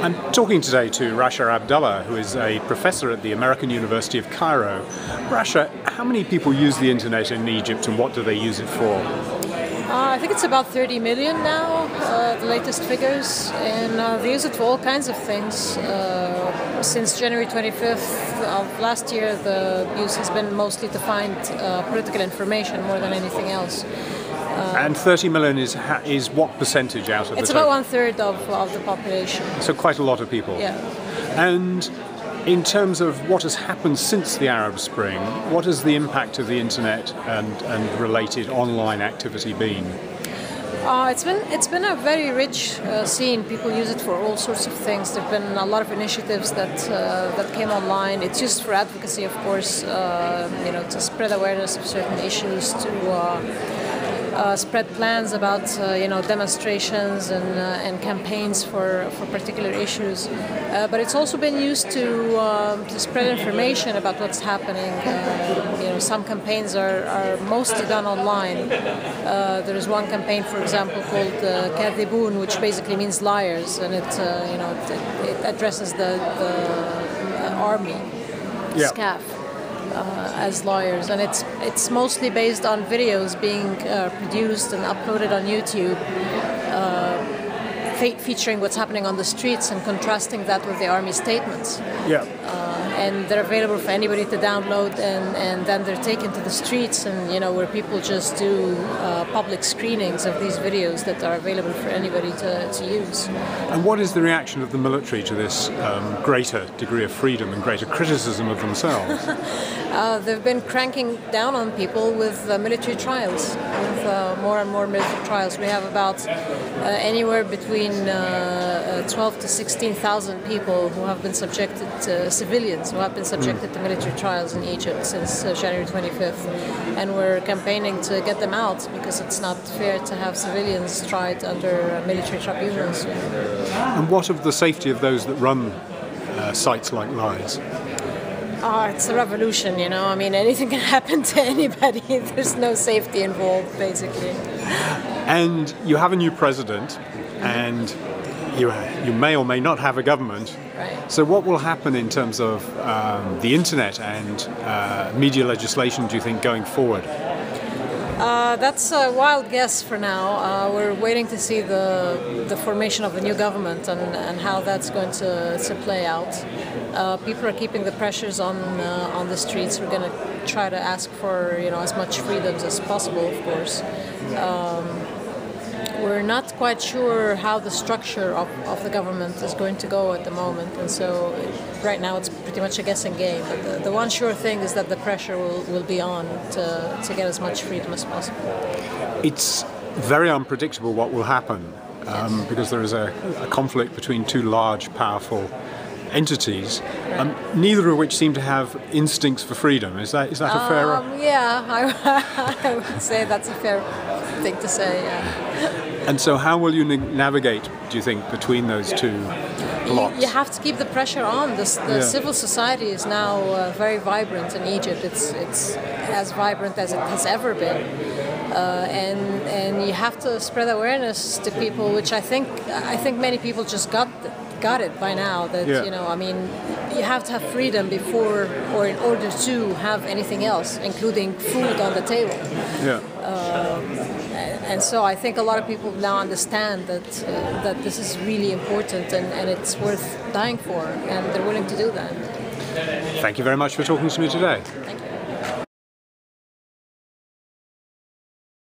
I'm talking today to Rasha Abdalla, who is a professor at the American University of Cairo. Rasha, how many people use the internet in Egypt and what do they use it for? I think it's about 30 million now, the latest figures, and they use it for all kinds of things. Since January 25th of last year, the use has been mostly to find political information more than anything else. And 30 million is what percentage out of the total? It's about 1/3 of the population. So quite a lot of people. Yeah. And in terms of what has happened since the Arab Spring, what has the impact of the internet and related online activity been? It's been a very rich scene. People use it for all sorts of things. There've been a lot of initiatives that came online. It's used for advocacy, of course, to spread awareness of certain issues, to spread plans about demonstrations and campaigns for particular issues. But it's also been used to spread information about what's happening. Some campaigns are mostly done online. There is one campaign, for example, called "Kadhibun," which basically means liars, and it addresses the army, SCAF. As lawyers, and it's mostly based on videos being produced and uploaded on YouTube, featuring what's happening on the streets and contrasting that with the army statements. Yeah. And they're available for anybody to download, and then they're taken to the streets, and where people just do public screenings of these videos that are available for anybody to use. And what is the reaction of the military to this greater degree of freedom and greater criticism of themselves? They've been cranking down on people with military trials, with more and more military trials. We have about anywhere between 12 to 16,000 people who have been subjected to civilians who have been subjected to military trials in Egypt since January 25th. And we're campaigning to get them out because it's not fair to have civilians tried under military tribunals. And what of the safety of those that run sites like Lies? It's a revolution, I mean, anything can happen to anybody. There's no safety involved, basically. And you have a new president, and you may or may not have a government. Right. So what will happen in terms of the internet and media legislation, do you think, going forward? That's a wild guess for now. We're waiting to see the formation of the new government and how that's going to play out. People are keeping the pressures on the streets. We're going to try to ask for as much freedoms as possible, of course. We're not quite sure how the structure of the government is going to go at the moment, and so right now it's pretty much a guessing game. But the one sure thing is that the pressure will be on to get as much freedom as possible. It's very unpredictable what will happen because there is a conflict between two large, powerful entities, neither of which seem to have instincts for freedom. Is that a fair? Yeah, I would say that's a fair thing to say. Yeah. And so, how will you navigate, do you think, between those two blocks? You have to keep the pressure on. The civil society is now very vibrant in Egypt. It's as vibrant as it has ever been, and you have to spread awareness to people, which I think many people just got it by now. That I mean, you have to have freedom before or in order to have anything else, including food on the table. Yeah. And so I think a lot of people now understand that this is really important and it's worth dying for, and they're willing to do that. Thank you very much for talking to me today. Thank you.